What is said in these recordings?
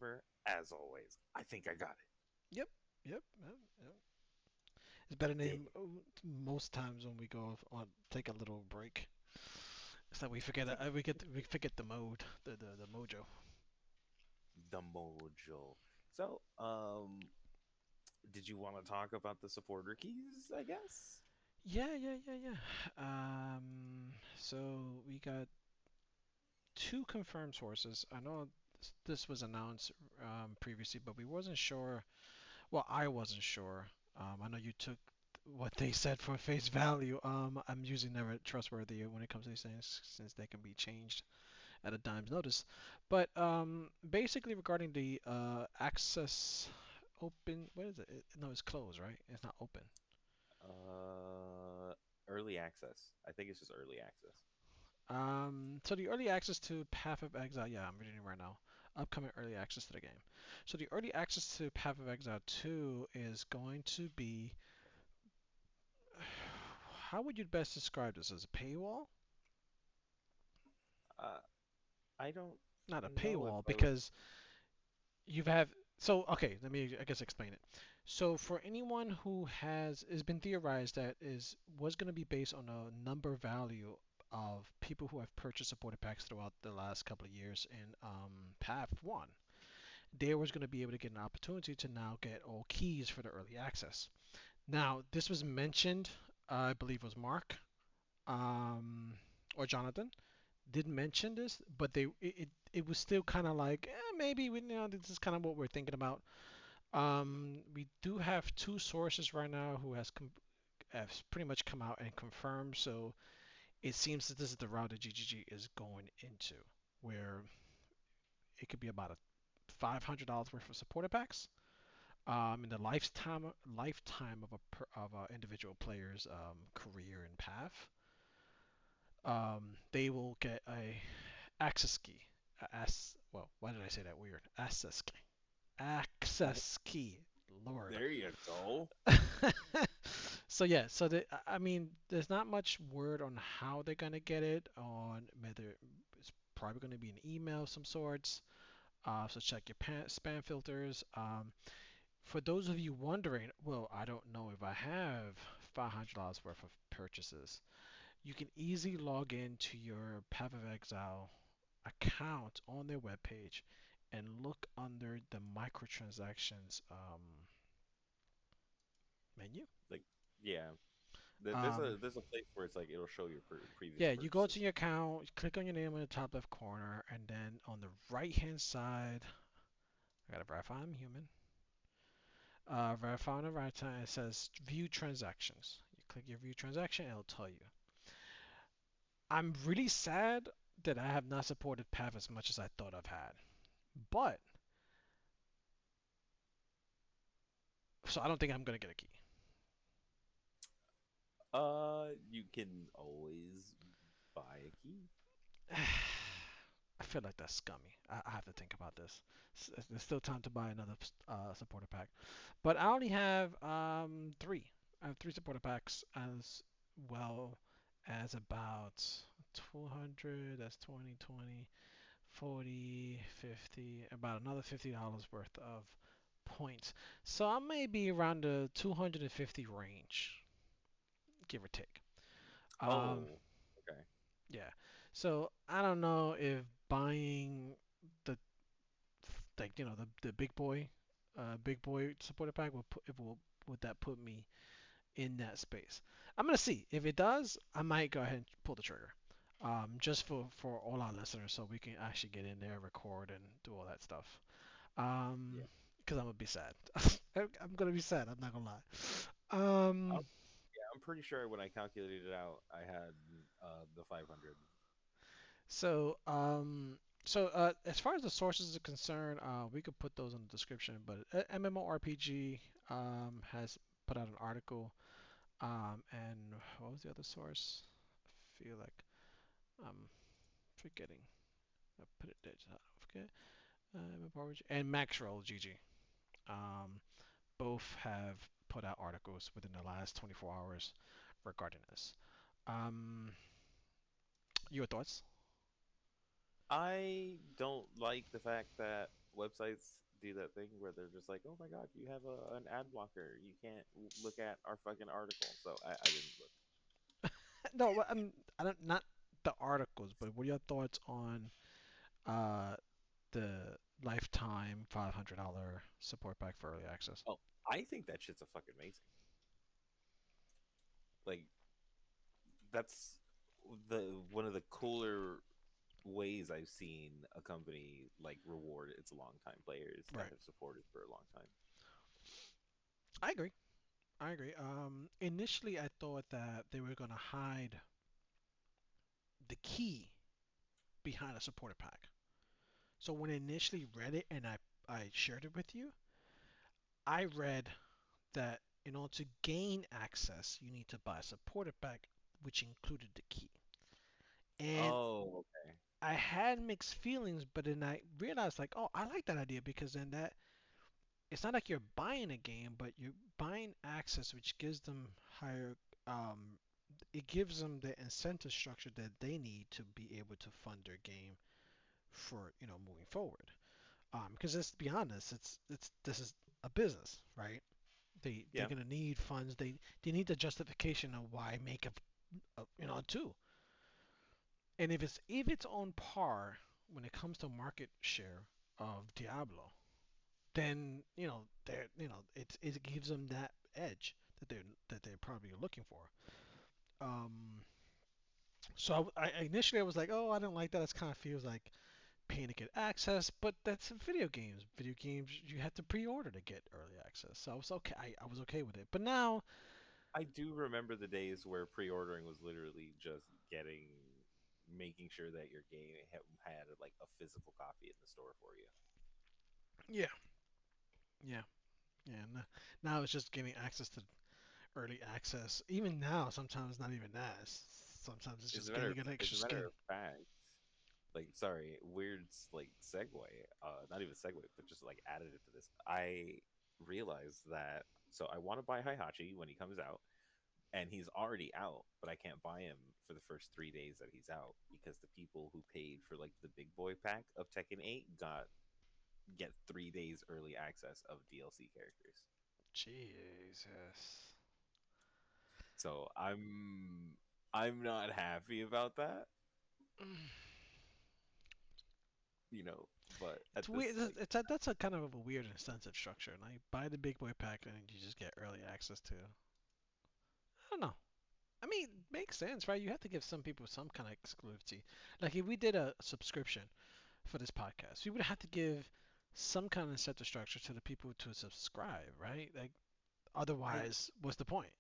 server. As always, I think I got it. Yep, yep. It's better Did than most times when we go on take a little break. It's like we forget take we forget the mode, the mojo. the mojo. So, did you want to talk about the supporter keys? I guess. Yeah. So we got two confirmed sources. I know this was announced previously, but we wasn't sure. Well, I wasn't sure. I know you took what they said for face value. I'm usually never trustworthy when it comes to these things since they can be changed at a dime's notice. But basically regarding the access open, what is it? No, it's closed, right? It's not open. Uh, Early access. I think it's just early access. So the early access to Path of Exile, yeah, I'm reading it right now. Upcoming early access to the game. So the early access to Path of Exile 2 is going to be, how would you best describe this? As a paywall? Uh, I don't Not a know if paywall I would. because you've have so okay, let me I guess explain it. So for anyone who has been theorized that is was going to be based on a number value of people who have purchased supported packs throughout the last couple of years in Path 1, they was going to be able to get an opportunity to now get all keys for the early access. Now, this was mentioned, I believe it was Mark or Jonathan, did mention this, but it was still kind of like maybe this is kind of what we're thinking about. We do have two sources right now who has pretty much come out and confirmed. So it seems that this is the route that GGG is going into, where it could be about a $500 worth of supporter packs. In the lifetime of a individual player's career and path, they will get a access key. Well, why did I say that weird? Access key. Access key. Lord. There you go. So yeah, so I mean, there's not much word on how they're gonna get it. On whether it's probably gonna be an email of some sorts. So check your spam filters. For those of you wondering, well, I don't know if I have $500 worth of purchases. You can easily log into your Path of Exile account on their webpage and look under the microtransactions menu. Like, yeah. Um, There's a place where it's like it'll show your previous yeah, you go to purchases. your account, you click on your name in the top left corner, and then on the right hand side, I gotta verify I'm human. Verify on the right side, it says view transactions. You click your view transaction, and it'll tell you. I'm really sad that I have not supported Path as much as I thought I've had. But, so I don't think I'm gonna get a key. You can always buy a key. I feel like that's scummy. I have to think about this. There's still time to buy another supporter pack, but I only have three. I have three supporter packs as well as about 200. That's 20, 20, 40, 50. About another $50 worth of points. So I may be around the 250 range, give or take. Um, Oh, okay. yeah. So I don't know if buying the like the big boy supporter pack will put if will would that put me in that space. I'm gonna see if it does. I might go ahead and pull the trigger. Just for all our listeners, so we can actually get in there, record, and do all that stuff. Yeah. Because I'm gonna be sad. I'm gonna be sad. I'm not gonna lie. Oh, Um, yeah, I'm pretty sure when I calculated it out, I had the 500. As far as the sources are concerned, we could put those in the description. But MMORPG has put out an article. And what was the other source? I feel like I'm forgetting. I put it there. Just, I don't forget. MMORPG and Maxroll GG. Um, Both have put out articles within the last 24 hours regarding this. Um, your thoughts? I don't like the fact that websites do that thing where they're just like, "Oh my god, you have an ad blocker. You can't look at our fucking article." So I didn't look. No, I don't not the articles, but what are your thoughts on uh the lifetime $500 support pack for early access? Oh, I think that shit's a fucking amazing. Like that's the one of the cooler ways I've seen a company like reward its longtime players that Right. have supported for a long time. I agree. I agree. Initially, I thought that they were going to hide the key behind a supporter pack. So when I initially read it and I shared it with you, I read that in order to gain access, you need to buy a supporter pack, which included the key. And Oh, okay. I had mixed feelings, but then I realized like, oh, I like that idea because then that it's not like you're buying a game, but you're buying access, which gives them higher it gives them the incentive structure that they need to be able to fund their game for moving forward. Because let's be honest, it's this is a business, right? They're Yeah, gonna need funds. They need the justification of why make a two. And if it's on par when it comes to market share of Diablo, then it gives them that edge that they're probably looking for. Um, so initially I was like, oh, I don't like that. It kind of feels like paying to get access, but that's video games. Video games you have to pre-order to get early access. So I was okay. I was okay with it. But now, I do remember the days where pre-ordering was literally just making sure that your game had like a physical copy in the store for you. yeah, yeah, yeah. Now it's just getting access to early access. Even now, sometimes not even that. Sometimes it's As just a matter getting of, an as extra a matter skin. of fact, like sorry, weird like segue, not even segue, but just like additive to this. I realized that so I want to buy Hihachi when he comes out, and he's already out, but I can't buy him for the first 3 days that he's out because the people who paid for like the big boy pack of Tekken 8 get 3 days early access of DLC characters. Jesus. So I'm not happy about that, you know. But It's at weird. this like That's a kind of a weird incentive structure. Now you buy the big boy pack and you just get early access to. I don't know. I mean, it makes sense, right? You have to give some people some kind of exclusivity. Like if we did a subscription for this podcast, we would have to give some kind of incentive structure to the people to subscribe, right? Like I otherwise, what's the point?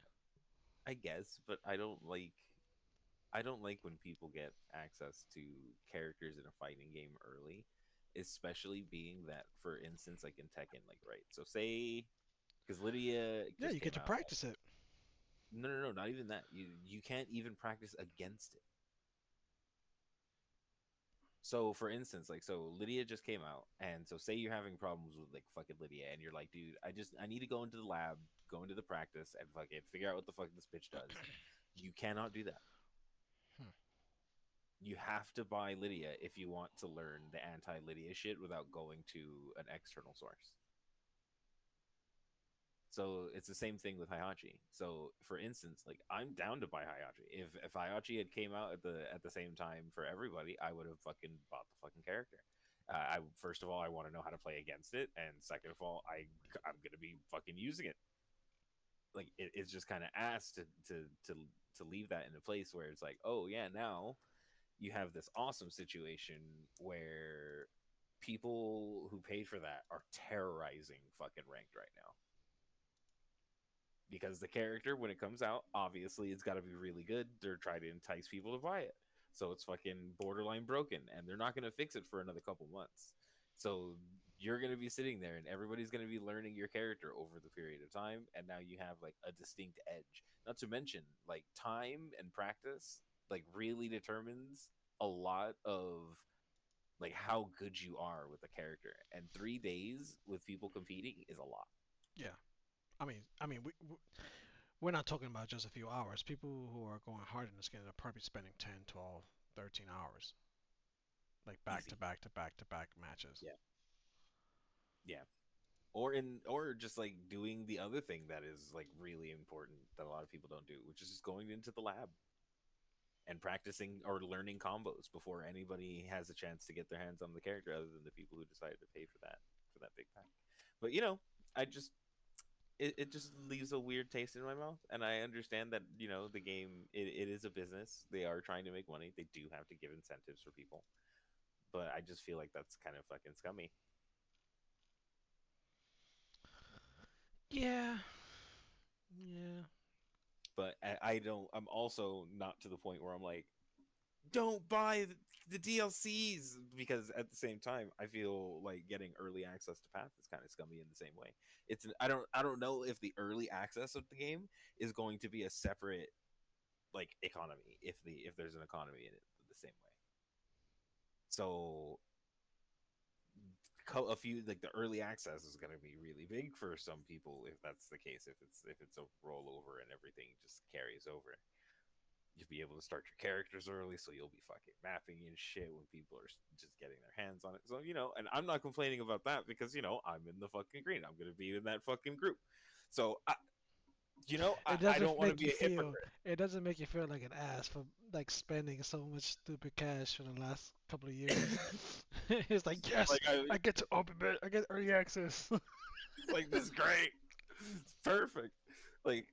I guess, but I don't like when people get access to characters in a fighting game early, especially being that, for instance, like in Tekken, like right. So say because Lydia Yeah, just you get came to out. practice it. No, no, no, not even that. You can't even practice against it. So for instance, like so Lydia just came out, and so say you're having problems with like fucking Lydia, and you're like, dude, I need to go into the lab, go into the practice, and fucking figure out what the fuck this bitch does. You cannot do that. Hmm. You have to buy Lydia if you want to learn the anti Lydia shit without going to an external source. So it's the same thing with Hayachi. So for instance, like I'm down to buy Hayachi. If Hayachi had came out at the same time for everybody, I would have fucking bought the fucking character. I first of all, I want to know how to play against it, and second of all, I'm gonna be fucking using it. Like it's just kind of ass to leave that in a place where it's like, oh yeah, now you have this awesome situation where people who paid for that are terrorizing fucking ranked right now because the character when it comes out obviously it's got to be really good. They're trying to entice people to buy it, so it's fucking borderline broken and they're not going to fix it for another couple months. So you're going to be sitting there and everybody's going to be learning your character over the period of time, and now you have like a distinct edge. Not to mention like time and practice like really determines a lot of like how good you are with the character, and 3 days with people competing is a lot. Yeah. I mean, we're not talking about just a few hours. People who are going hard in this game are probably spending 10, 12, 13 hours, like back to Easy. back to back to back matches. Yeah. Yeah. Or just like doing the other thing that is like really important that a lot of people don't do, which is just going into the lab and practicing or learning combos before anybody has a chance to get their hands on the character other than the people who decided to pay for that big pack. But I just it just leaves a weird taste in my mouth, and I understand that the game, it is a business. They are trying to make money. They do have to give incentives for people, but I just feel like that's kind of fucking scummy. Yeah, yeah. But I don't. I'm also not to the point where I'm like, don't buy the DLCs, because at the same time, I feel like getting early access to Path is kind of scummy in the same way. I don't know if the early access of the game is going to be a separate like economy, if there's an economy in it the same way. So a few like the early access is going to be really big for some people if that's the case. If it's a rollover and everything just carries over, you'll be able to start your characters early, so you'll be fucking mapping and shit when people are just getting their hands on it. So and I'm not complaining about that because I'm in the fucking green. I'm gonna be in that fucking group. So It I don't doesn't want to make be you a feel. hypocrite. It doesn't make you feel like an ass for like spending so much stupid cash for the last couple of years. It's like yes, like I I get to open it. I get early access. It's like this is great. It's perfect. Like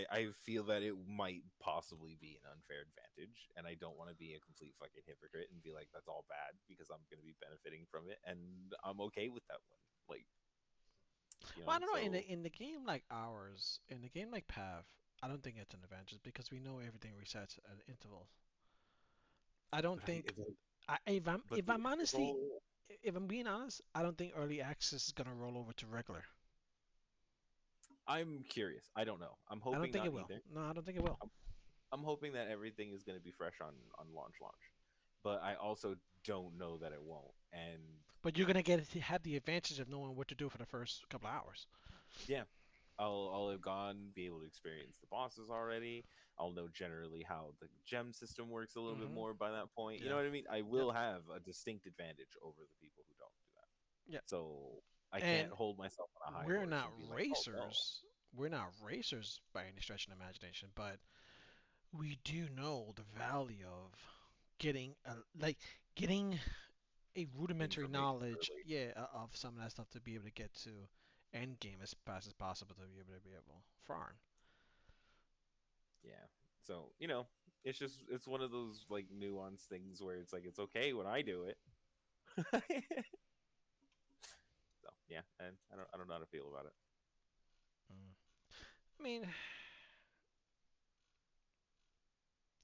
I feel that it might possibly be an unfair advantage, and I don't want to be a complete fucking hypocrite and be like that's all bad because I'm going to be benefiting from it, and I'm okay with that one. Like Well, I don't know. In so the game like ours, in the game like Path, I don't think it's an advantage because we know everything resets at intervals. I don't but I think. the, but If the I'm honestly interval. if I'm being honest, I don't think early access is gonna roll over to regular. I'm curious. I don't know. I'm I don't hoping think not it will. either. No, I don't think it will. I'm, I'm hoping that everything is going to be fresh on launch, but I also don't know that it won't. And But you're gonna get to have the advantage of knowing what to do for the first couple of hours. yeah, I'll have gone, be able to experience the bosses already. I'll know generally how the gem system works a little bit Hmm. more by that point. You know Yeah. what I mean? I Yep. will have a distinct advantage over the people who don't do that. Yep. So I can't And hold myself on a high we're horse not and be like, oh no. racers. We're not racers by any stretch of the imagination, but we do know the value of getting getting a rudimentary Information knowledge, early. yeah, of some of that stuff to be able to get to end game as fast as possible to be able to farm. Yeah. So it's one of those like nuanced things where it's like it's okay when I do it. So yeah, and I don't know how to feel about it. Mm. I mean,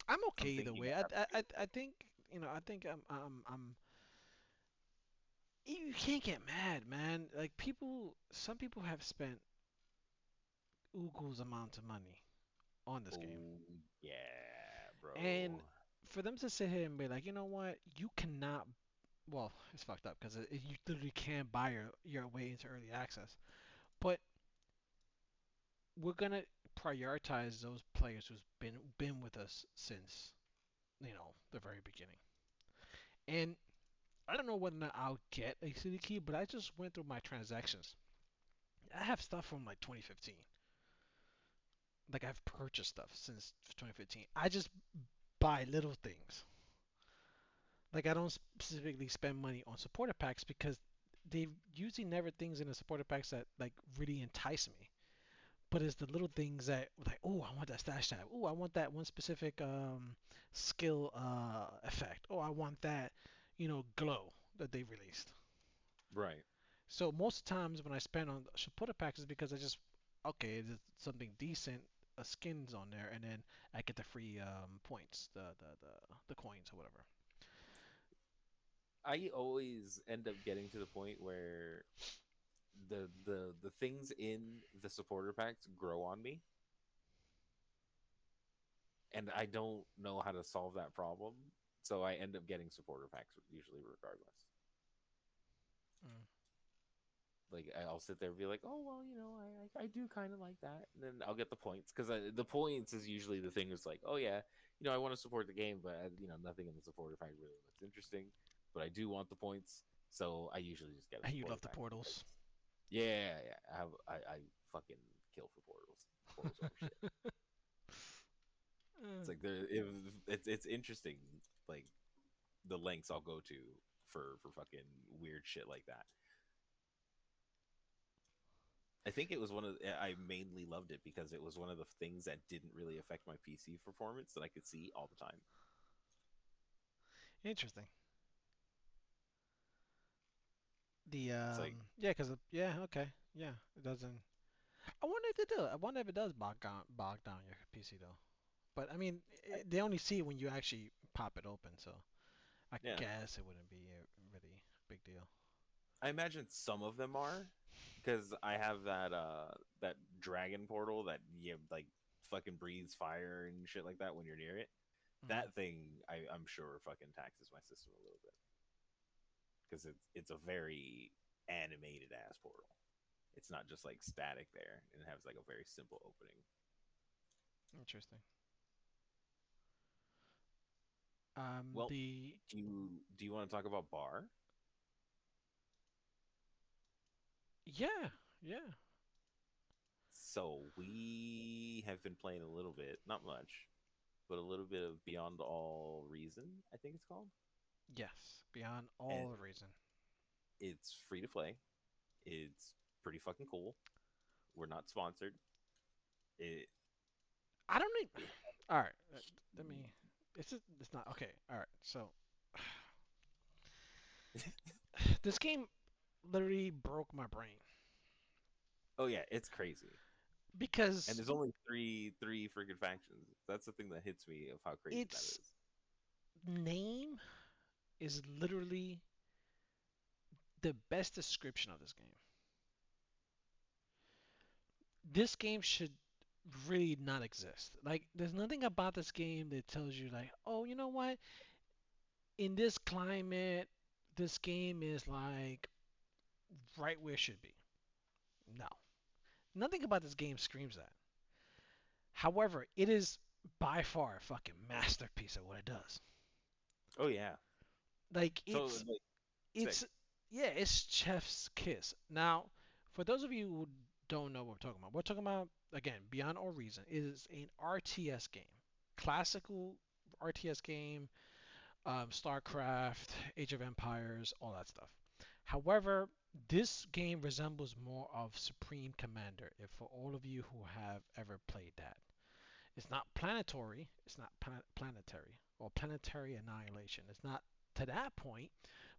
I'm okay I'm either thinking I way. have to feel. I think I think I'm you can't get mad, man. Like some people have spent oogles amount of money on this game, Oh yeah, and bro. for them to sit here and be like, you know what, you cannot. Well, it's fucked up because you literally can't buy your way into early access. But we're gonna prioritize those players who's been with us since the very beginning. And I don't know whether or not I'll get a city key, but I just went through my transactions. I have stuff from like 2015. Like I've purchased stuff since 2015. I just buy little things. Like I don't specifically spend money on supporter packs because they usually never things in the supporter packs that like really entice me. But it's the little things that like, oh, I want that stash tab. Oh, I want that one specific skill effect. Oh, I want that, glow that they released. Right. So most times when I spend on supporter packs is because I just okay, it's something decent, a skins on there, and then I get the free points, the coins or whatever. I always end up getting to the point where the things in the supporter packs grow on me, and I don't know how to solve that problem. So I end up getting supporter packs usually regardless. Mm. Like I'll sit there and be like, oh well, I do kind of like that, and then I'll get the points because the points is usually the thing. Is like, oh yeah, I want to support the game, but nothing in the supporter pack really looks interesting, but I do want the points. So I usually just get a And you supporter love the pack because portals. yeah. I fucking kill for portals. Portals are shit. Uh, It's like it's interesting, like the lengths I'll go to for fucking weird shit like that. I think it was one of I mainly loved it because it was one of the things that didn't really affect my PC performance that I could see all the time. Interesting. The It's like yeah, cause yeah, okay, yeah, it doesn't. I wonder if it does. I wonder if it does bog down your PC though. But I mean, they only see it when you actually pop it open, so I yeah, guess it wouldn't be a really big deal. I imagine some of them are because I have that dragon portal that you like fucking breathes fire and shit like that when you're near it. Hmm. That thing I'm sure fucking taxes my system a little bit because it's a very animated ass portal. It's not just like static there, and it has like a very simple opening. Interesting. Well, The do you want to talk about bar? yeah, yeah, So we have been playing a little bit, not much, but a little bit of Beyond All Reason, I think it's called, yes, beyond and all reason. it's free to play. It's pretty fucking cool. We're not sponsored. It, I don't need. it All right, let me. It's not okay. All right, so this game literally broke my brain oh yeah, it's crazy. And because there's only three freaking factions. That's the thing that hits me of how crazy that its is. name is literally the best description of this game. This game should really not exist. Like, there's nothing about this game that tells you, like, oh, you know what? In this climate, this game is like right where it should be. No, nothing about this game screams that. However, it is by far a fucking masterpiece at what it does. Oh yeah. Like, So it's like sick. it's yeah, it's chef's kiss. Now, for those of you who don't know what we're talking about again, Beyond All Reason. It is an RTS game, classical RTS game, StarCraft, Age of Empires, all that stuff. However, this game resembles more of Supreme Commander. If for all of you who have ever played that, it's not planetary. It's not planetary or planetary annihilation. It's not to that point,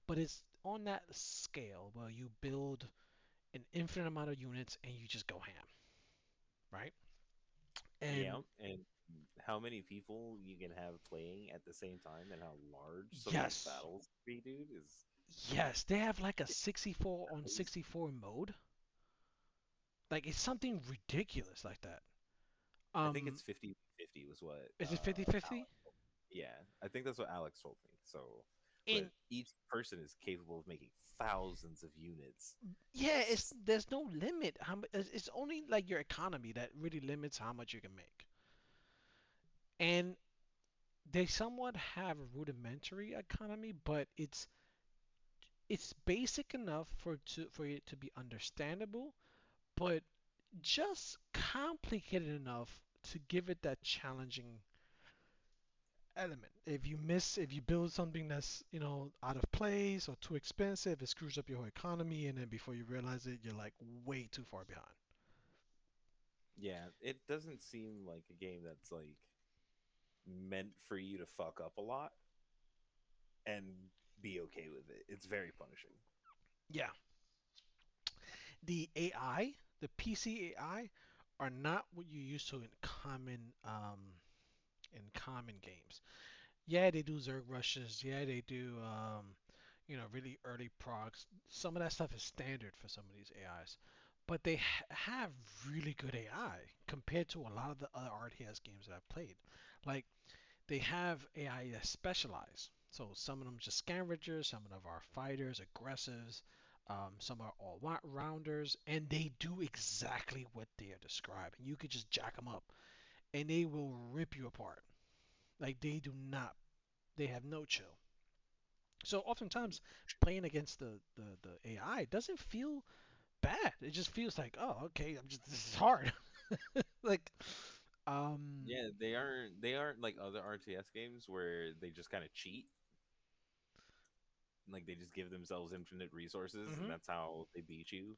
but it's on that scale where you build an infinite amount of units and you just go ham, right? Yeah. And And how many people you can have playing at the same time and how large some of these yes, battles can be, dude, is yes, they have like a it's 64 on crazy. 64 mode. Like it's something ridiculous like that. I think it's Um, 50-50 was what is it 50-50? Alex told me. Yeah, I think that's what Alex told me. So, but And each person is capable of making thousands of units. yeah, It's it's just there's no limit. It's only like your economy that really limits how much you can make. And they somewhat have a rudimentary economy, but it's basic enough for it to be understandable, but just complicated enough to give it that challenging element. If you build something that's, out of place or too expensive, it screws up your whole economy, and then before you realize it, you're like way too far behind. yeah, it doesn't seem like a game that's like meant for you to fuck up a lot and be okay with it. It's very punishing. Yeah, the AI, the PC AI, are not what you used to in common games. Yeah, they do Zerg rushes. Yeah, they do really early procs. Some of that stuff is standard for some of these AIs, but they have really good AI compared to a lot of the other RTS games that I've played. Like they have AI that specialize. So some of them just scavengers, some of them are fighters, aggressives, some are all rounders, and they do exactly what they are describing. You could just jack them up, and they will rip you apart. Like they do not, they have no chill. So oftentimes playing against the AI doesn't feel bad. It just feels like, oh, okay, I'm just this is hard. Like, um, Yeah, they aren't like other RTS games where they just kind of cheat. Like they just give themselves infinite resources, and mhm. that's how they beat you.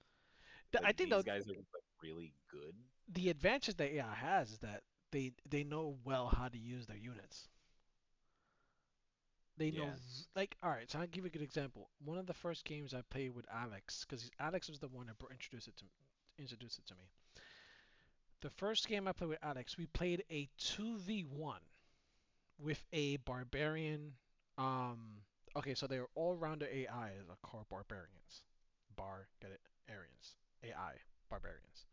I Like think these the guys are just, like really good. the advantage that AI has is that they know well how to use their units. They know Yeah, like all right. So I'll give you a good example. One of the first games I played with Alex, because Alex was the one that introduced it to me. The first game I played with Alex, we played a 2v1 with a barbarian. Um, okay, so they were all rounder AI are called barbarians. Get it? Arians. AI barbarians.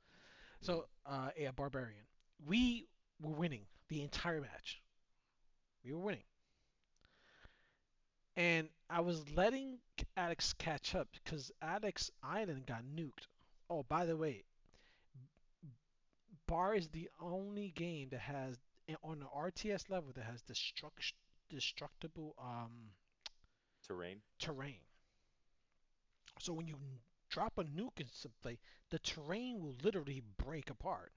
mm. So a barbarian. We were winning the entire match. We were winning, and I was letting Alex catch up because Alex Island got nuked. Oh, by the way, Bar is the only game that has on the RTS level that has destructible Terrain. terrain. So when you drop a nuke in something, the terrain will literally break apart.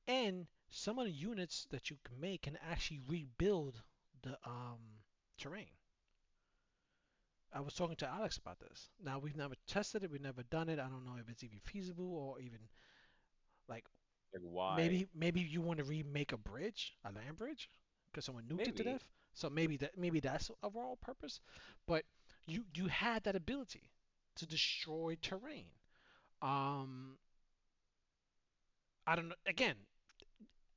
And some of the units that you can make can actually rebuild the terrain. I was talking to Alex about this. Now we've never tested it, we've never done it. I don't know if it's even feasible or even like Like why? maybe you want to remake a bridge, a land bridge, because someone nuked it to Maybe. death. So maybe that's overall purpose. But you had that ability to destroy terrain. Um, I don't know. Again,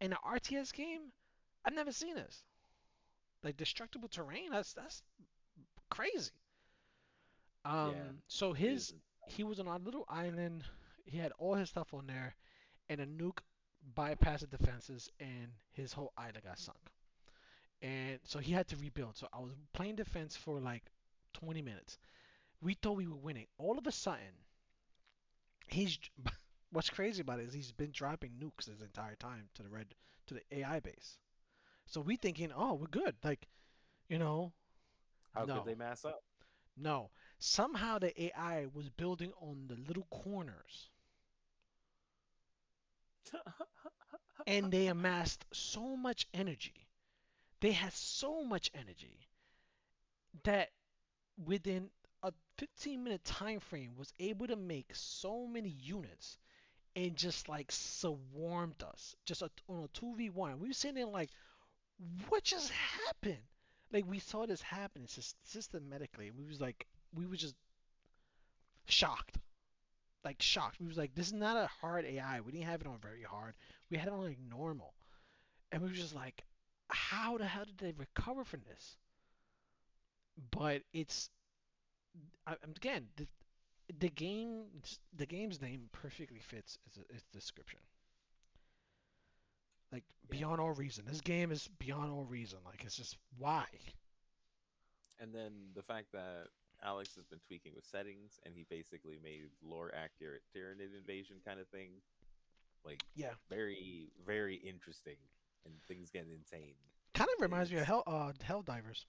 in an RTS game, I've never seen this. Like destructible terrain. That's crazy. Yeah, So it his isn't. he was on a little island. He had all his stuff on there, and a nuke bypassed the defenses, and his whole island got sunk. And so he had to rebuild. So I was playing defense for like 20 minutes. We thought we were winning. All of a sudden, he's what's crazy about it is he's been dropping nukes this entire time to the AI base. So we thinking, oh, we're good. Like, you know, How could no, they mass up? no. Somehow the AI was building on the little corners, and they amassed so much energy. They had so much energy that within a 15-minute time frame was able to make so many units and just like swarmed us just on a 2v1. We were sitting there like, what just happened? Like we saw this happen systematically. We were just shocked, like shocked. We was like, this is not a hard AI. We didn't have it on very hard. We had it on like normal, and we were just like, how the hell did they recover from this? But again, the game's name perfectly fits its description. Like Yeah. beyond all reason. This game is beyond all reason. Like it's just why? And then the fact that Alex has been tweaking with settings, and he basically made lore accurate Tyranid invasion kind of thing. Like Yeah, very, very interesting, and things get insane. kind of reminds me of It's Hell Divers.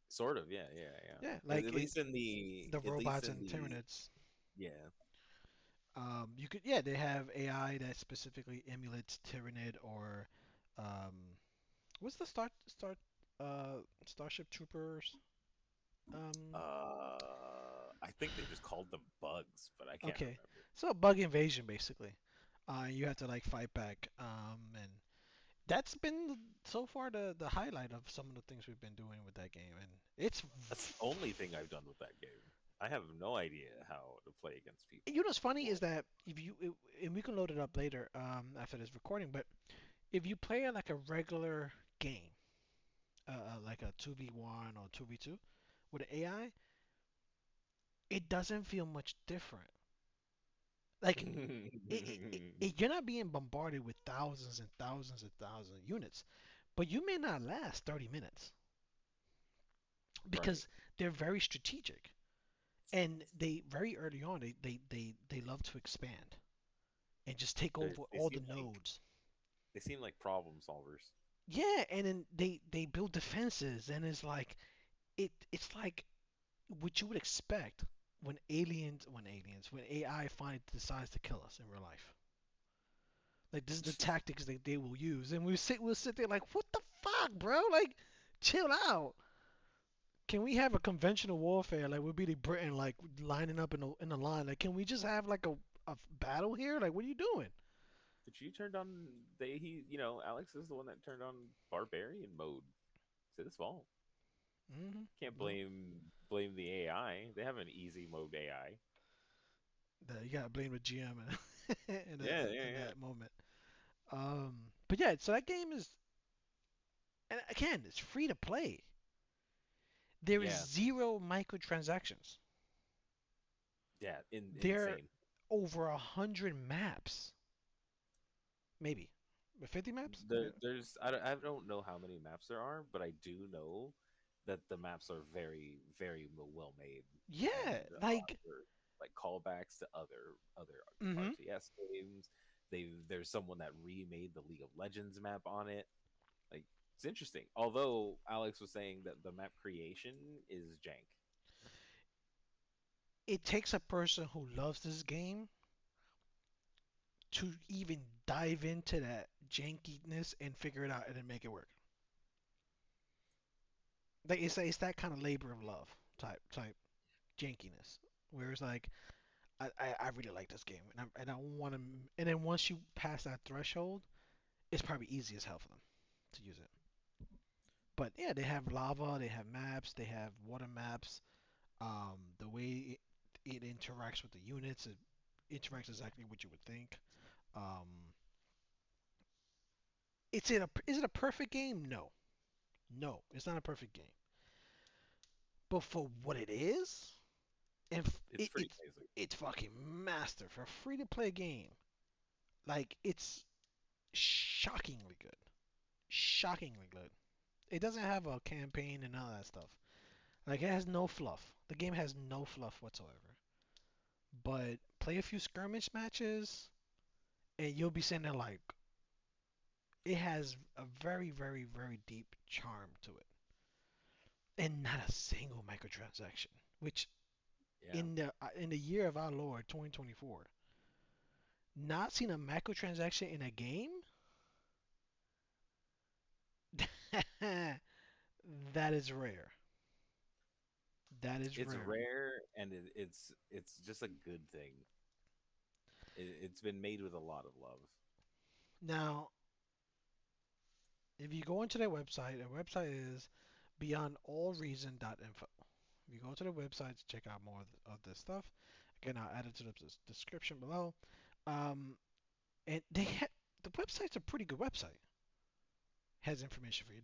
sort of, yeah, yeah, Yeah, yeah. like At least in the robots and the Tyranids. yeah. You could yeah they have AI that specifically emulates Tyranid or um, what's the Starship Troopers? Um, I think they just called them bugs, but I can't okay, remember. so a bug invasion basically. You have to like fight back. And that's been so far the highlight of some of the things we've been doing with that game, and it's That's the only thing I've done with that game. I have no idea how to play against you know people. what's funny Or is that and we can load it up later after this recording, but if you play like a regular game, like a 2v1 or 2v2 with an AI, it doesn't feel much different. Like you're not being bombarded with thousands and thousands and thousands of units, but you may not last 30 minutes right. because they're very strategic and they very early on they love to expand and just take They over they all the seem like nodes. they seem like problem solvers. Yeah, and then they build defenses and it's like it's like what you would expect when AI finally decides to kill us in real life. Like this is the tactics that they will use, and we'll sit there like, what the fuck, bro? Like, chill out. Can we have a conventional warfare like we'll be the Britain like lining up in a line? Like, can we just have like a battle here? Like, what are you doing? But you turned on Alex is the one that turned on barbarian mode. It's his fault. Can't No, blame the AI. They have an easy mode AI. you gotta blame the GM Yeah, yeah, in yeah. that moment. But yeah, so that game is, and again, it's free to play. There is Yeah, zero microtransactions. yeah, There are insane. over 100 maps, maybe, 50 maps. Yeah, I don't know how many maps there are, but I do know that the maps are very very well made, yeah, and like, they're like callbacks to other hmm RTS games. There's someone that remade the League of Legends map on it. Like, it's interesting. Although Alex was saying that the map creation is jank. it takes a person who loves this game to even dive into that jankiness and figure it out and then make it work. Like it's that kind of labor of love type jankiness, where it's like I really like this game and I want to, and then once you pass that threshold, it's probably easy as hell for them to use it. But yeah, they have lava, they have maps, they have water maps. The way it interacts with the units, it interacts exactly what you would think. Um, is it a perfect game? No, no, it's not a perfect game. But for what it is, and It's pretty basic. it's fucking master for a free to play game. Like it's shockingly good, shockingly good. It doesn't have a campaign and all that stuff. Like it has no fluff. The game has no fluff whatsoever. But play a few skirmish matches, and you'll be sitting there like, it has a very, very, very deep charm to it, and not a single microtransaction. Which Yeah, in the year of our Lord 2024, not seeing a microtransaction in a game, that is rare. That is it's rare. rare, and it's just a good thing. It's been made with a lot of love. Now, if you go into their website is beyondallreason.info. If you go to the website to check out more of this stuff, again, I'll add it to the description below. Um, and the website's a pretty good website. Has information for you,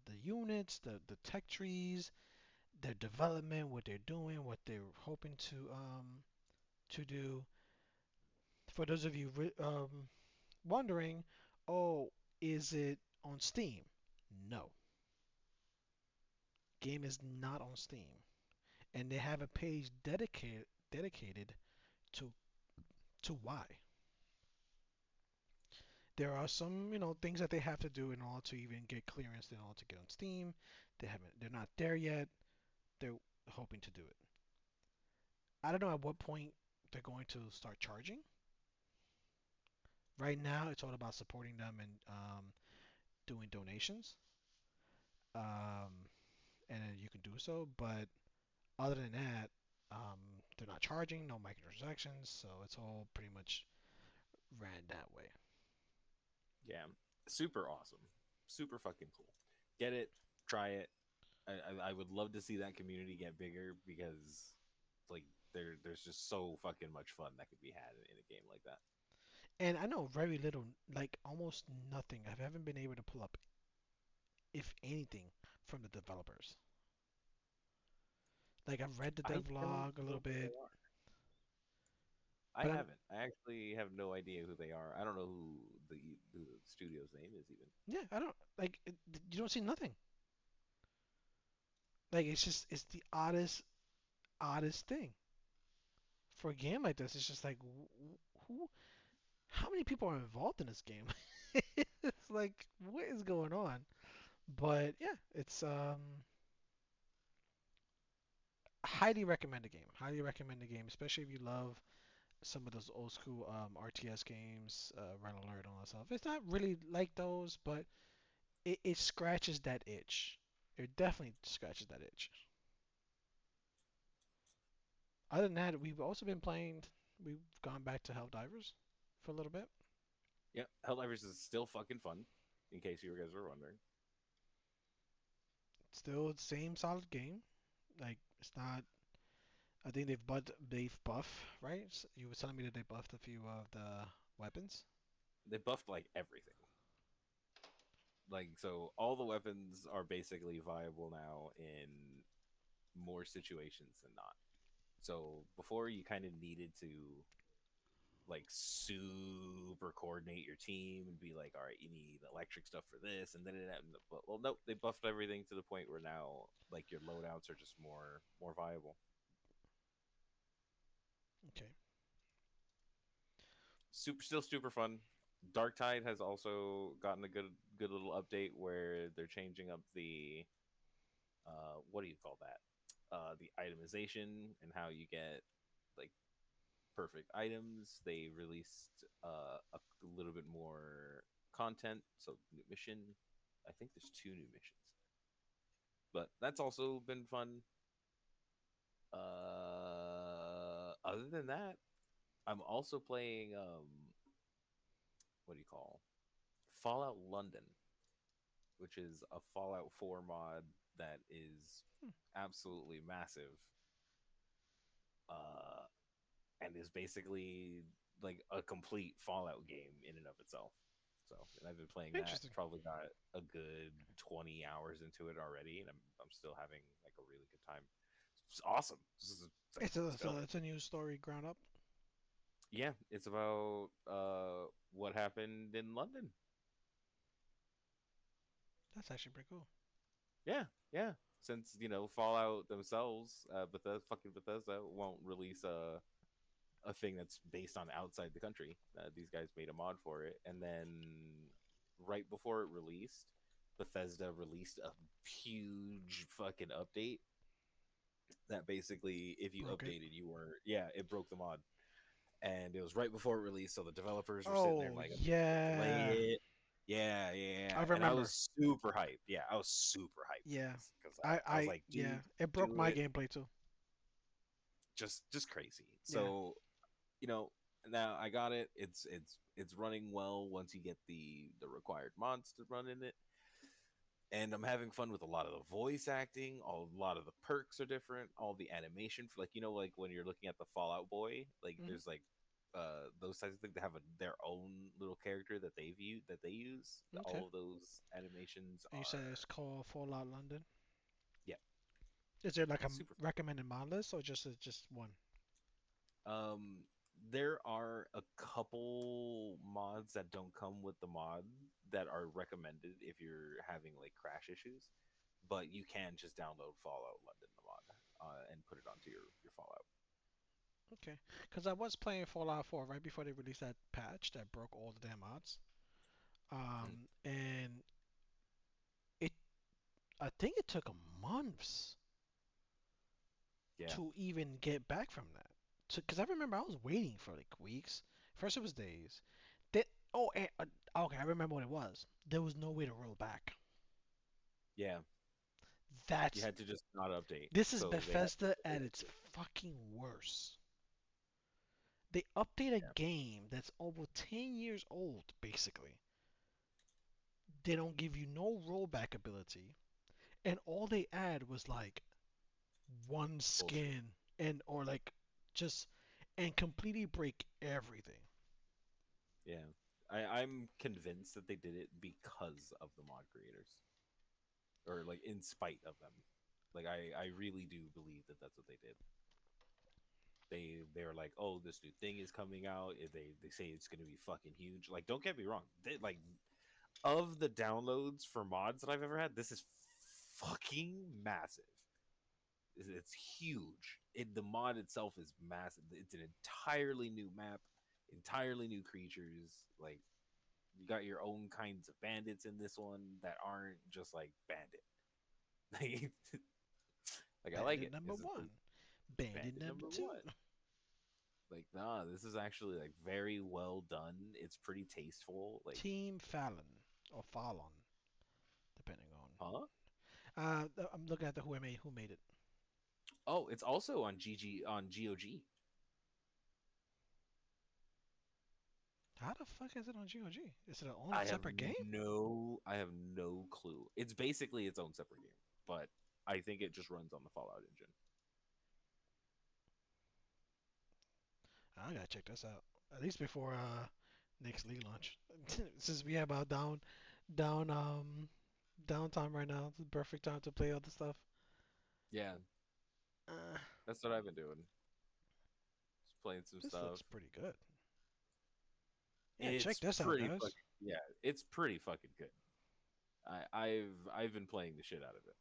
the units, the tech trees, their development, what they're doing, what they're hoping to do. For those of you wondering, oh, is it on Steam? No, game is not on Steam, and they have a page dedicated to why. There are some, things that they have to do in order to even get clearance in order to get on Steam. They're not there yet. They're hoping to do it. I don't know at what point they're going to start charging. Right now, it's all about supporting them and doing donations. Um, and you can do so, but other than that, they're not charging, no microtransactions, so it's all pretty much ran that way. Yeah, super awesome, super fucking cool. Get it, try it. I would love to see that community get bigger because, like, there's just so fucking much fun that could be had in a game like that. And I know very little, like almost nothing. I haven't been able to pull up, if anything, from the developers. Like I've read the I don't devlog a know little who bit, they are. I but I'm haven't. I actually have no idea who they are. I don't know who the studio's name is even. yeah, I don't like you don't see nothing. Like it's the oddest thing for a game like this. It's just like who, how many people are involved in this game? It's like what is going on? But yeah, it's highly recommend the game. Highly recommend the game, especially if you love some of those old school RTS games, Red Alert, and all that stuff. It's not really like those, but it scratches that itch. It definitely scratches that itch. Other than that, we've also been playing. We've gone back to Helldivers for a little bit. Yeah, Helldivers is still fucking fun. In case you guys were wondering, Still the same solid game. Like it's not. I think they've buffed, right? You were telling me that they buffed a few of the weapons. they buffed like everything. Like so, all the weapons are basically viable now in more situations than not. So before you kind of needed to like super coordinate your team and be like, all right, you need electric stuff for this, and then but well, nope, they buffed everything to the point where now like your loadouts are just more viable. Okay. Still super fun. Dark Tide has also gotten a good little update where they're changing up the what do you call that? The itemization and how you get like perfect items. They released a little bit more content, so new mission. I think there's two new missions, but that's also been fun. Other than that, I'm also playing what do you call Fallout London, which is a Fallout 4 mod that is Hmm. absolutely massive. Uh, and is basically like a complete Fallout game in and of itself. So, and I've been playing that. Interesting. Probably got a good 20 hours into it already, and I'm still having like a really good time. It's awesome. This is it's like still, It's a new story ground up. yeah. It's about what happened in London. That's actually pretty cool. Yeah, yeah. Since Fallout themselves, Bethesda won't release a thing that's based on outside the country. These guys made a mod for it, and then right before it released, Bethesda released a huge fucking update that basically, if you Broke it. updated, you were yeah, it broke the mod, and it was right before it released, so the developers were sitting there Oh like, okay, delay yeah, it. Yeah, yeah, I yeah. And I remember. was super hyped. Yeah, I was super hyped for Yeah, this because I was like, yeah, dude, it broke do my it. gameplay too. Just crazy. Yeah. So you know now I got it. It's running well once you get the required mods to run in it, and I'm having fun with a lot of the voice acting. A lot of the perks are different. All the animation for like like when you're looking at the Fallout Boy, like Hmm. there's like those types of things that have their own little character that they use. Okay. All of those animations And you said it's are called Fallout London. yeah, Is there like a super fun. recommended mod list or just one? There are a couple mods that don't come with the mod that are recommended if you're having like crash issues, but you can just download Fallout London the mod and put it onto your Fallout. Okay. Because I was playing Fallout 4 right before they released that patch that broke all the damn mods. Mm, And it I think it took months yeah, to even get back from that. Because I remember I was waiting for like weeks. First it was days. Then okay, I remember what it was. There was no way to roll back. yeah. You That's had to just not update, This is so they had to Bethesda at its fix it. fucking worst. They update a Yeah, game that's over 10 years old, basically. They don't give you no rollback ability, and all they add was like one bullshit. skin and or like just and completely break everything. Yeah, I'm convinced that they did it because of the mod creators, or like in spite of them. Like I really do believe that that's what they did. They were like, oh, this new thing is coming out. They say it's going to be fucking huge. Like, don't get me wrong. Like of the downloads for mods that I've ever had, this is fucking massive. It's huge. The mod itself is massive. It's an entirely new map, entirely new creatures. Like you got your own kinds of bandits in this one that aren't just like bandit. like I like Bandit it. number It's one. Bandit Bandit number number two. one. Like, nah, this is actually like very well done. It's pretty tasteful. Like, Team Fallon or Fallon, depending on. huh? I'm looking at the who made it. Oh, it's also on GOG. How the fuck is it on GOG? Is it on a separate game? I have no clue. It's basically its own separate game, but I think it just runs on the Fallout engine. I gotta check this out. At least before next league launch. Since we have our down downtime right now, it's the perfect time to play all the stuff. Yeah, Uh, that's what I've been doing. Just playing some this looks stuff. pretty good. Yeah, check It's this out, pretty guys. fucking yeah, it's pretty fucking good. I've been playing the shit out of it.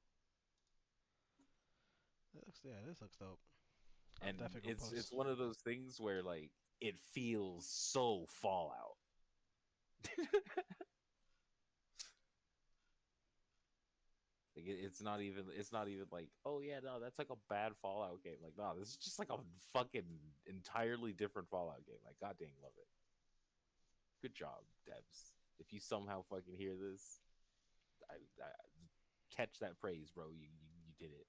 This looks dope. I'm And definitely gonna it's post. one of those things where like it feels so Fallout. Like it's not even like, oh yeah, no, that's like a bad Fallout game. Like, no, this is just like a fucking entirely different Fallout game. Like, god dang, love it. Good job, devs. If you somehow fucking hear this, I catch that praise, bro. You did it.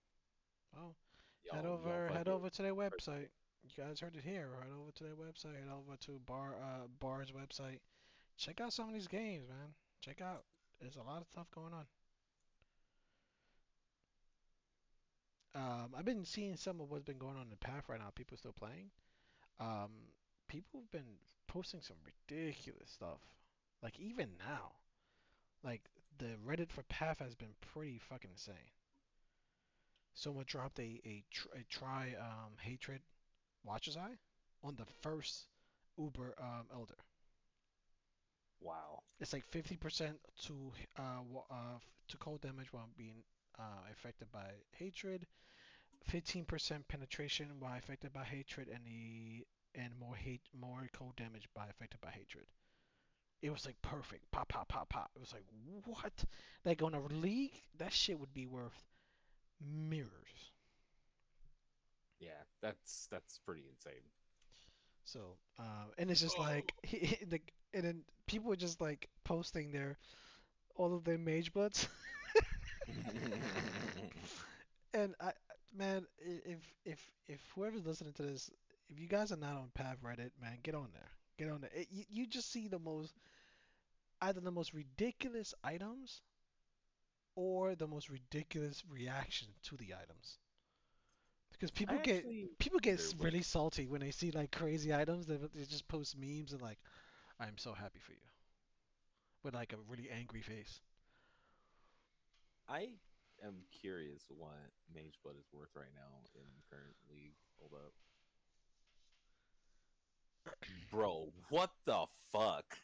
Well, Y'all head fucking over to their website. You guys heard it here. Head over to their website. Head over to Bar's website. Check out some of these games, man. Check out. There's a lot of stuff going on. I've been seeing some of what's been going on in the path right now. People still playing. Um, People have been posting some ridiculous stuff. Like even now, like the Reddit for Path has been pretty fucking insane. Someone dropped a try hatred watcher's eye on the first Uber elder. wow. It's like 50% to cold damage while being affected by hatred, 15% penetration while affected by hatred, and more cold damage by affected by hatred. It was like perfect. Pop, pop, pop, pop. It was like what? Like on a league, that shit would be worth mirrors. Yeah, that's pretty insane. So, and it's just Oh. like and then people were just like posting all of their mage bloods. And man, if whoever's listening to this, if you guys are not on Pav Reddit, man, get on there. Get on there. You just see either the most ridiculous items or the most ridiculous reaction to the items. Because I actually people get wonder what really salty when they see like crazy items. They just post memes and like, I'm so happy for you, with like a really angry face. I am curious what Mage Blood is worth right now in current league. Hold up. Bro, what the fuck?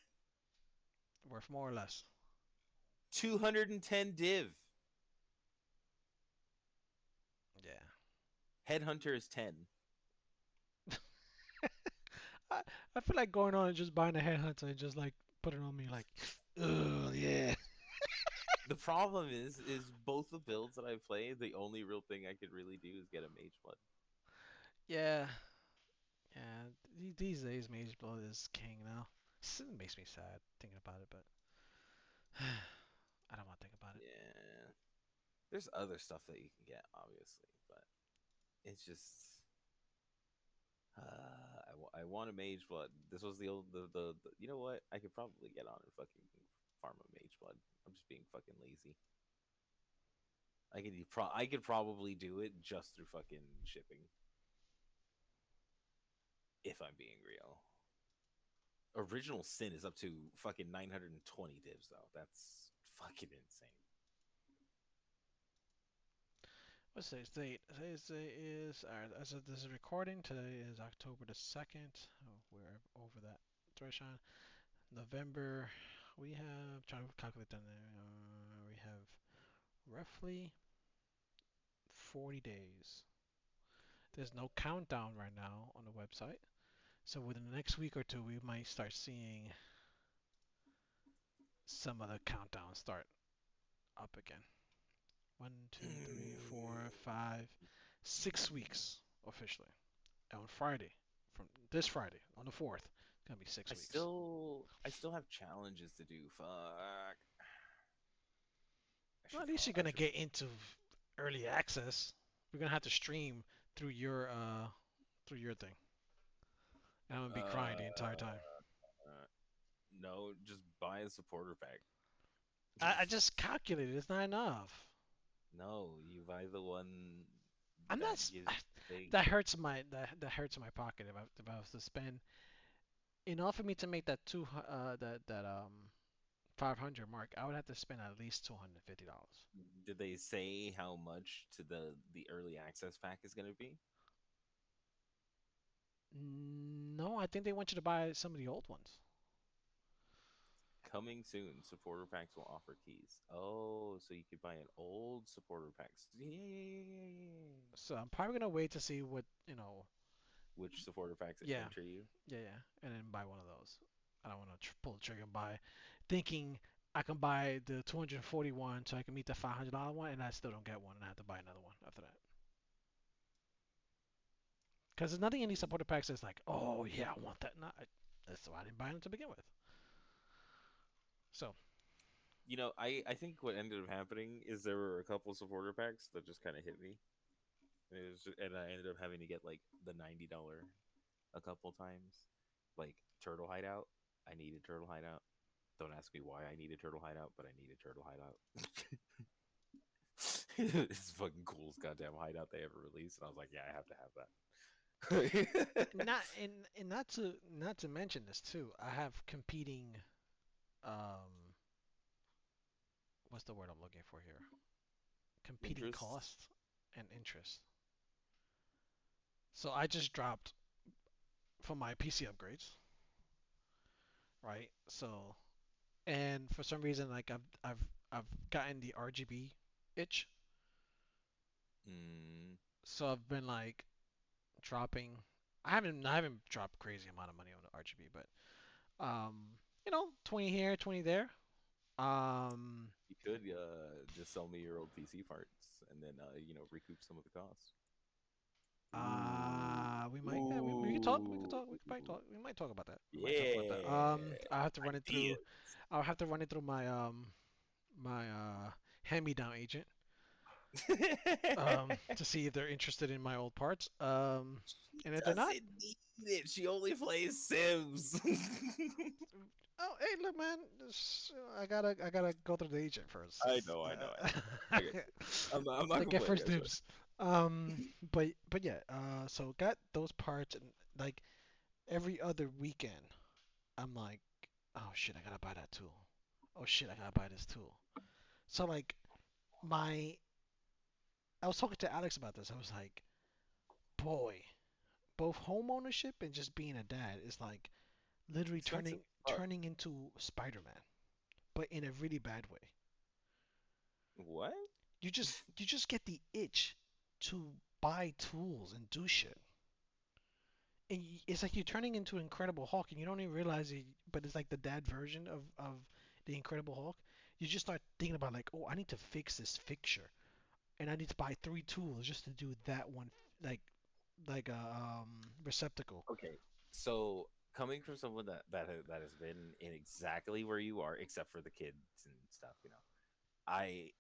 Worth more or less. 210 div. Yeah. Headhunter is 10. I, I feel like going on and just buying a headhunter and just like put it on me like, oh yeah. The problem is both the builds that I play, the only real thing I could really do is get a Mage Blood. Yeah, yeah. These days, Mage Blood is king now. It makes me sad thinking about it, but I don't want to think about it. Yeah. There's other stuff that you can get, obviously, but it's just I want a Mage Blood. This was the old the you know what? I could probably get on and fucking farm a Mage Blood. I'm just being fucking lazy. I could probably do it just through fucking shipping if I'm being real. Original Sin is up to fucking 920 divs though. That's fucking insane. What's today's date? Today's date is, as of this recording, today is October the 2nd. Oh, we're over that threshold. November, we have, trying to calculate that, we have roughly 40 days. There's no countdown right now on the website. So within the next week or two, we might start seeing some of the countdowns start up again. One, two, three, 4, 5, 6 weeks. officially on Friday, from this Friday on the 4th. It's gonna be I 6 weeks. still have challenges to do. Fuck. Well, at least you're I gonna should. get into early access. We're gonna have to stream through your thing, and I'm gonna be crying the entire Uh, time. no, just buy a supporter pack. I just calculated it's not enough. No, you buy the one I'm not. that gives they That hurts my pocket if I was to spend enough for me to make that 500 mark. I would have to spend at least $250. did they say how much to the early access pack is going to be? No, I think they want you to buy some of the old ones. Coming soon, supporter packs will offer keys. Oh, so you could buy an old supporter packs. Yeah. So I'm probably gonna wait to see what you know. Which supporter packs Yeah, enter you? yeah, and then buy one of those. I don't want to pull the trigger and buy, thinking I can buy the 241 so I can meet the $500 one, and I still don't get one, and I have to buy another one after that. Because there's nothing in these supporter packs that's like, oh yeah, I want that. No, that's why I didn't buy them to begin with. So I think what ended up happening is there were a couple supporter packs that just kind of hit me. And I ended up having to get like the $90 a couple times. Like Turtle Hideout. I needed Turtle Hideout. Don't ask me why I needed Turtle Hideout, but I needed Turtle Hideout. It's fucking coolest goddamn hideout they ever released, and I was like, yeah, I have to have that. and not to mention this too. I have competing um what's the word I'm looking for here? Competing Interests. costs and interest. So I just dropped for my PC upgrades, right? So and for some reason like I've gotten the RGB itch. Mm, So I've been like dropping. I haven't dropped crazy amount of money on the RGB, but 20 here, 20 there. Um, you could just sell me your old PC parts and then recoup some of the costs. we Ooh, might, yeah, we could talk, we could talk, we could probably ooh, talk, we might talk about that. We might talk about that. yeah, I have to run it through. ideas. I'll have to run it through my hand-me-down agent to see if they're interested in my old parts. She And if they're not, doesn't need it. She only plays Sims. oh, hey, look, man, I gotta go through the agent first. I know. I get you. I'm not They get complaining. first I swear. dibs. But yeah, so got those parts and like every other weekend, I'm like, oh shit, I gotta buy that tool. Oh shit, I gotta buy this tool. So like my, I was talking to Alex about this. I was like, boy, both home ownership and just being a dad is like literally Expensive. Fuck. turning into Spider-Man, but in a really bad way. What? You just get the itch to buy tools and do shit. And it's like you're turning into an Incredible Hulk, and you don't even realize it. But it's like the dad version of the Incredible Hulk. You just start thinking about like, oh, I need to fix this fixture, and I need to buy 3 tools just to do that one, like like a receptacle. Okay. So coming from someone that has been in exactly where you are, except for the kids and stuff, I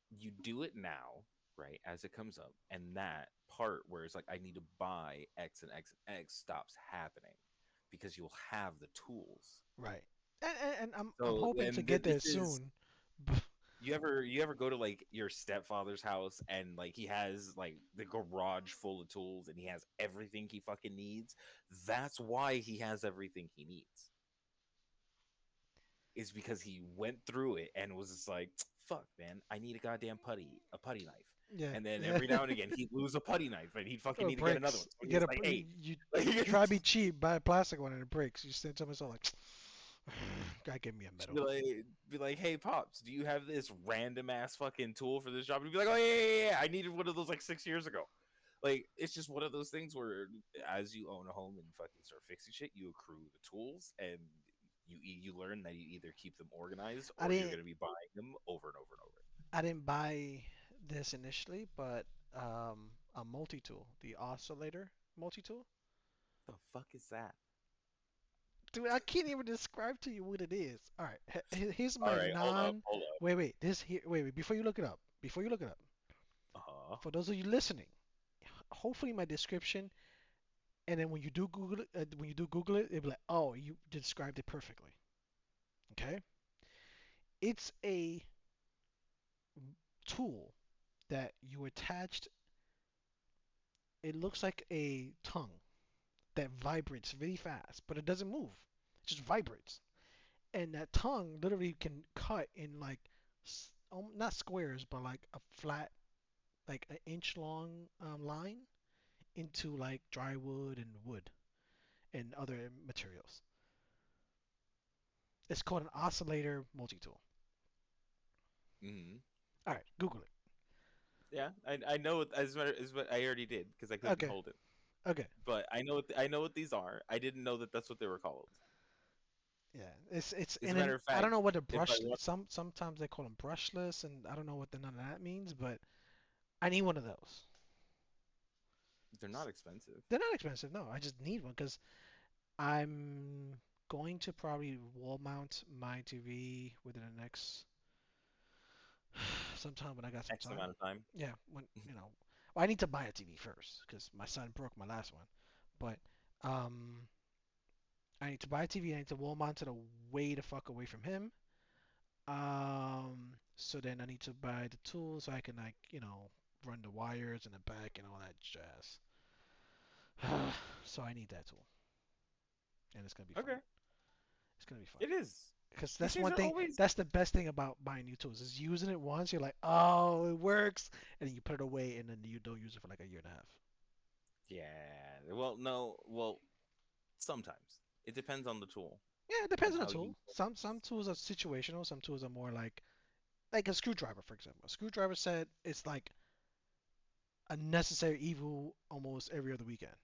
you do it now, right, as it comes up, and that part where it's like I need to buy X and X and X stops happening because you'll have the tools. Right. And I'm So hoping to and get there this is soon. you ever go to like your stepfather's house and like he has like the garage full of tools and he has everything he fucking needs? That's why he has everything he needs. Is because he went through it and was just like, fuck, man, I need a putty knife. Yeah, And then yeah. every now and again he'd lose a putty knife and he'd fucking Or it need to get another one. breaks. So You he's get a like, you, hey, you you like, try to be cheap, buy a plastic one and it breaks. You say to myself like, God give me a she'd metal. be like, hey, pops, do you have this random ass fucking tool for this job? And he'd be like, oh yeah. I needed one of those like 6 years ago. Like it's just one of those things where as you own a home and fucking start fixing shit, you accrue the tools and you learn that you either keep them organized I or you're didn't going to be buying them over and over and over. I didn't buy this initially, but a multi-tool, the oscillator multi-tool. The fuck is that? Dude, I can't even describe to you what it is. All right, here's All my right, hold up, non. hold up. Wait, wait. This here. Wait, wait. Before you look it up. Before you look it up. Uh-huh. For those of you listening, hopefully my description, and then when you do Google it, it'll be like, oh, you described it perfectly. Okay. It's a tool that you attached. It looks like a tongue that vibrates really fast, but it doesn't move. It just vibrates. And that tongue literally can cut in like not squares, but like a flat, like an inch long line into like dry wood and wood and other materials. It's called an oscillator multi-tool. Hmm. All right, Google it. Yeah, I know it as what I already did because I couldn't Okay, hold it. okay, But I know what these are. I didn't know that that's what they were called. yeah. It's As a and then matter of I fact, don't know what the if I brush. want, Sometimes they call them brushless, and I don't know what the none of that means, but I need one of those. they're not expensive. They're not expensive, no. I just need one because I'm going to probably wall mount my TV within the next sometime when I got some X time. amount of time. Yeah, well, I need to buy a TV first because my son broke my last one. But um, I need to buy a TV. I need to wall mount it way the fuck away from him. So then I need to buy the tools so I can like run the wires in the back and all that jazz. So I need that tool, and it's gonna be fun. Okay, It's gonna be fun. it is. Because These that's things one are thing. always. That's the best thing about buying new tools is using it once. You're like, oh, it works, and then you put it away, and then you don't use it for like a year and a half. Yeah. Well, no. Well, sometimes it depends on the tool Yeah, it and depends on the how tool. you. Some tools are situational. Some tools are more like a screwdriver, for example. A screwdriver set is like a necessary evil almost every other weekend.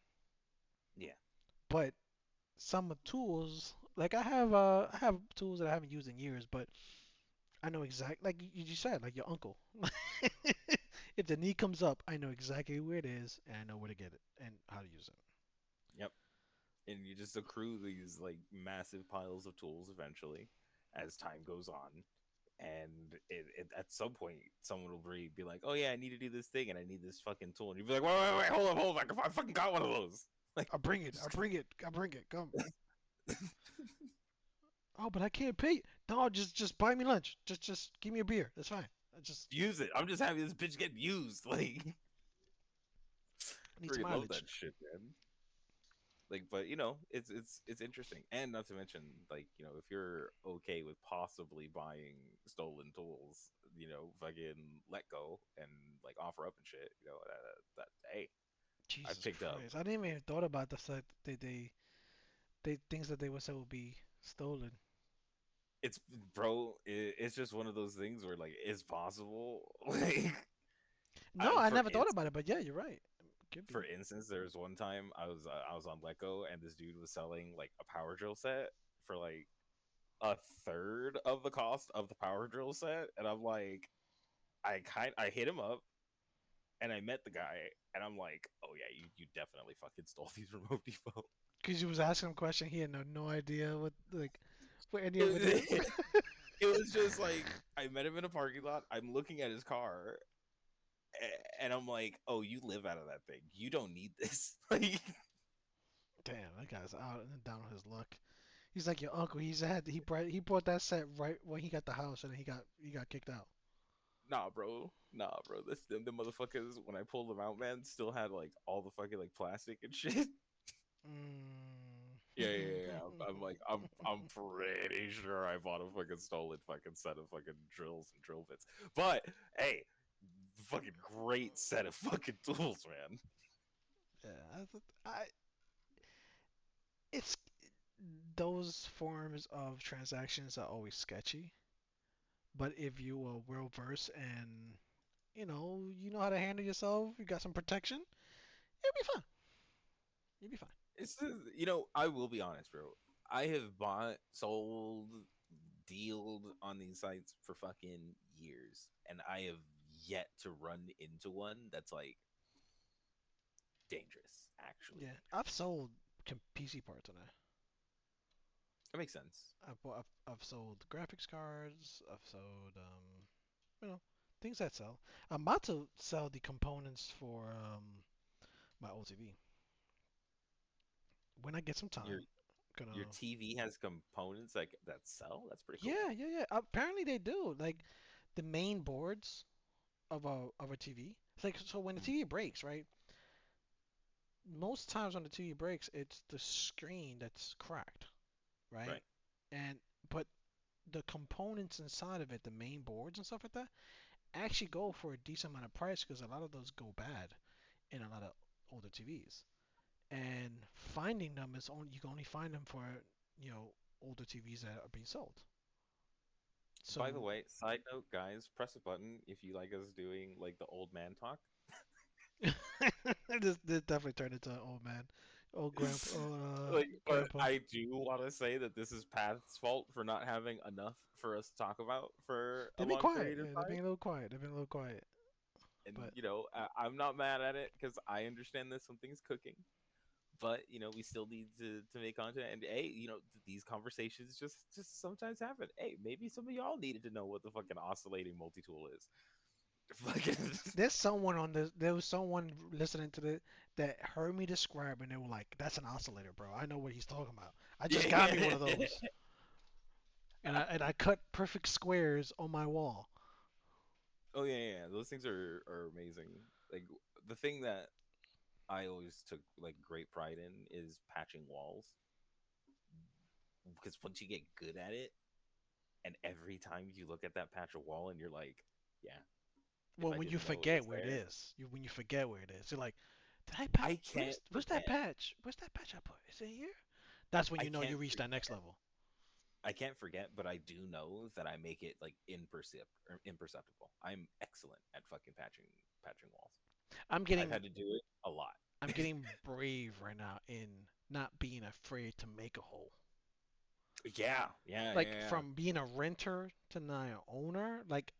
Yeah. But some tools, like I have tools that I haven't used in years, but I know exact like you said, like your uncle. If the need comes up, I know exactly where it is and I know where to get it and how to use it. Yep. And you just accrue these like massive piles of tools eventually, as time goes on. And at some point, someone will be like, "Oh yeah, I need to do this thing, and I need this fucking tool," and you'll be like, "Wait, hold up! I fucking got one of those!" Like, I'll bring it. I'll bring it. I'll bring it. Come. Oh, but I can't pay. No, just buy me lunch. Just give me a beer. That's fine. I just use it. I'm just happy this bitch getting used. Like, need some freaking love mileage. that shit, man. Like, but it's interesting, and not to mention, like, if you're okay with possibly buying stolen tools, fucking let go and like offer up and shit. Hey, I've Jesus picked up. Christ! I didn't even thought about the fact that they things that they would say will be stolen. It's bro, it's just one of those things where like it's possible. Like, No, I for never thought about it, but yeah, you're right. Could for be. instance, there was one time I was on Letgo and this dude was selling like a power drill set for like a third of the cost of the power drill set, and I'm like, I hit him up and I met the guy and I'm like, oh yeah, you definitely fucking stole these from Home Depot. Because you was asking him a question, he had no idea what any It of it is. was, it was just like I met him in a parking lot. I'm looking at his car and I'm like, oh, you live out of that thing. You don't need this. Like, Damn, that guy's out and down on his luck. He's like your uncle. He bought that set right when he got the house, and then he got kicked out. nah, bro. Nah, bro. This the motherfuckers when I pulled them out, man, still had like all the fucking like plastic and shit. Mm. Yeah. I'm like, I'm pretty sure I bought a fucking stolen fucking set of fucking drills and drill bits. But hey, fucking great set of fucking tools, man. Yeah, it's those forms of transactions are always sketchy. But if you are well versed and you know how to handle yourself, you got some protection, you'll be fine. You'll be fine. I will be honest, bro. I have bought, sold, dealed on these sites for fucking years, and I have yet to run into one that's like dangerous, actually Yeah, I've dangerous. sold PC parts on that. That makes sense. I've sold graphics cards. I've sold you know, things that sell. I'm about to sell the components for my old TV. When I get some Your time, your gonna. TV has components that sell. That's pretty cool. Yeah, yeah, yeah. Apparently they do. Like the main boards of a TV. It's like so when the Mm, TV breaks, right? Most times when the TV breaks, it's the screen that's cracked, right? right. And but the components inside of it, the main boards and stuff like that, actually go for a decent amount of price because a lot of those go bad in a lot of older TVs. And finding them is only you can only find them for older TVs that are being sold. By the So way, side note, guys, press a button if you like us doing like the old man talk. this definitely turned into an old man, old Like, but grandpa. I do want to say that this is Pat's fault for not having enough for us to talk about for a They've been long quiet. period of Yeah, they've time. been a little quiet. They've been a little quiet. And But I'm not mad at it because I understand that something's cooking. But we still need to make content. And hey, these conversations just sometimes happen. Hey, maybe some of y'all needed to know what the fucking oscillating multi-tool is. Fucking there's someone on this. There was someone listening to the that heard me describe, and they were like, "That's an oscillator, bro. I know what he's talking about. I just got me one of yeah. those, and I cut perfect squares on my wall." Oh yeah, yeah, yeah. Those things are amazing. Like the thing that I always took like great pride in is patching walls because once you get good at it, and every time you look at that patch of wall and you're like, yeah, if Well, I when you didn't know it forget was where it there, is, when you forget where it is, you're like, "Did I I patch? can't Where's that forget. patch? Where's that patch I put? Is it here?" That's when I you know you can't reach that next forget. level. I can't forget, but I do know that I make it like imperceptible. I'm excellent at fucking patching walls. I'm I've getting had to do it a lot. I'm getting brave right now in not being afraid to make a hole. Yeah, yeah, Like yeah, from being a renter to now an owner, like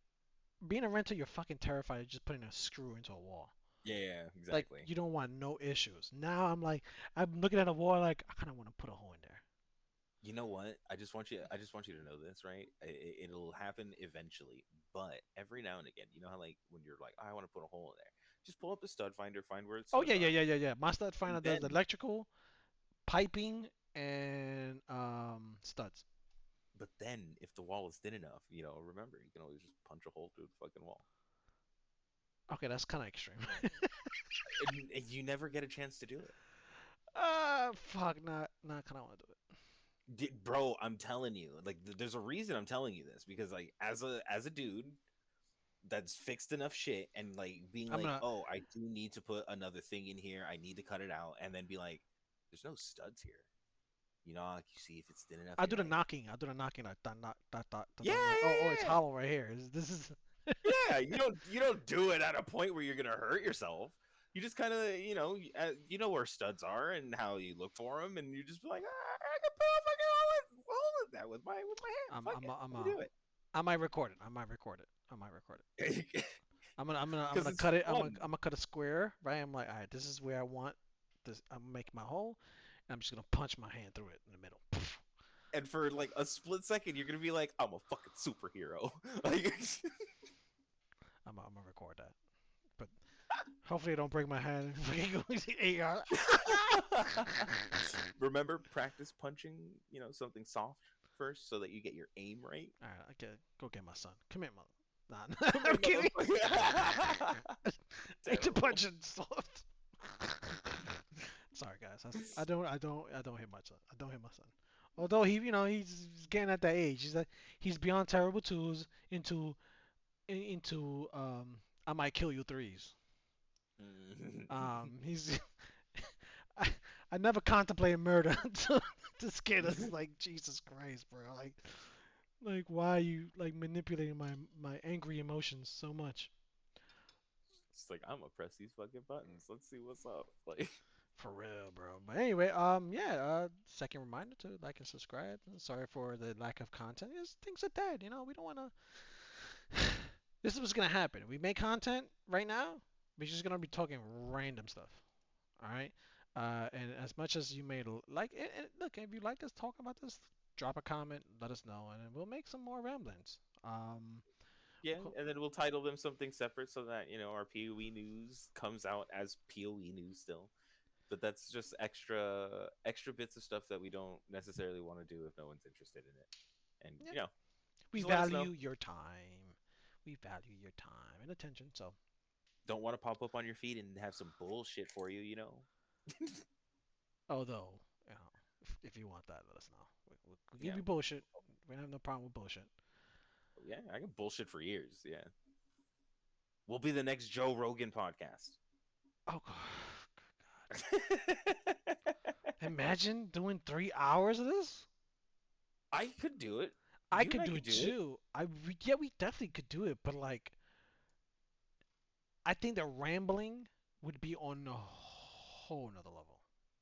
being a renter, you're fucking terrified of just putting a screw into a wall. yeah, yeah, Like exactly. you don't want no issues. Now I'm looking at a wall like I kind of want to put a hole in there. You know what? I just want you to know this, right? It'll happen eventually, but every now and again, you know how like when you're like, "Oh, I want to put a hole in there," just pull up the stud finder, find where its Oh yeah, studs yeah, are, yeah, yeah, yeah. My stud and finder does then, electrical, piping, and studs. but then if the wall is thin enough, remember you can always just punch a hole through the fucking wall, Okay, that's kind of extreme. and you never get a chance to do it. Fuck, not kind of want to do it. Bro, I'm telling you, like, there's a reason I'm telling you this because, like, as a dude that's fixed enough shit and like being I'm like, gonna. oh, I do need to put another thing in here. I need to cut it out, and then be like, there's no studs here. Like you see if it's thin enough. I And do you're the like, knocking. I do the knocking. Like dot dot dot dot dot. yeah, I'm like, oh, it's yeah, hollow right here. This is. yeah. You don't do it at a point where you're gonna hurt yourself. You just kind of, you know where studs are and how you look for them, and you just be like, I can put a fucking hole in that with my hand. I'm Fuck I'm it, I'm let me do it. I might record it. I might record it. I might record it. I'm Because gonna it's cut it. fun. I'm gonna cut a square, right? I'm like, all right, this is where I want this. I'm gonna make my hole. And I'm just gonna punch my hand through it in the middle. And for like a split second, you're gonna be like, I'm a fucking superhero. Like, I'm gonna record that. But hopefully, I don't break my hand. AR. remember, practice punching, something soft first so that you get your aim right. All right, okay, go get my son. Come here, mother. Nah, Come I'm here, kidding. motherfucker. Ain't the Terrible. punching soft. Sorry, guys. I don't hit my son. I don't hit my son. Although he's getting at that age. He's beyond terrible twos into I might kill you threes. He's I, I never contemplated murder until this kid is like Jesus Christ, bro. Like why are you like manipulating my angry emotions so much? It's like, I'm gonna press these fucking buttons. Let's see what's up. Like, For real, bro. But anyway, yeah, second reminder to like and subscribe. Sorry for the lack of content. Things are dead, we don't want to. This is what's gonna happen. We make content right now. We're just gonna be talking random stuff. All right. And as much as you may like, look, if you like us talk about this, drop a comment, let us know, and then we'll make some more ramblings. Yeah, Cool. and then we'll title them something separate so that our PoE news comes out as PoE news still. But that's just extra bits of stuff that we don't necessarily want to do if no one's interested in it. And Yeah, we just let us know. value your time. We value your time and attention. So, Don't want to pop up on your feed and have some bullshit for you. although, you know, if you want that, let us know. We'll give Yeah, you bullshit. We have no problem with bullshit. yeah, I can bullshit for years. Yeah, we'll be the next Joe Rogan podcast. Oh, God. Imagine doing 3 hours of this. I could do it. I You and could I do could it do it. too. Yeah, we definitely could do it, but like, I think the rambling would be on a whole nother level.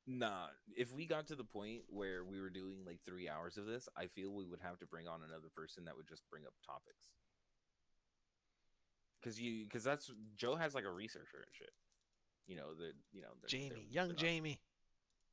Nah, if we got to the point where we were doing like 3 hours of this, I feel we would have to bring on another person that would just bring up topics. Because that's Joe has like a researcher and shit. Jamie, They're young not. Jamie.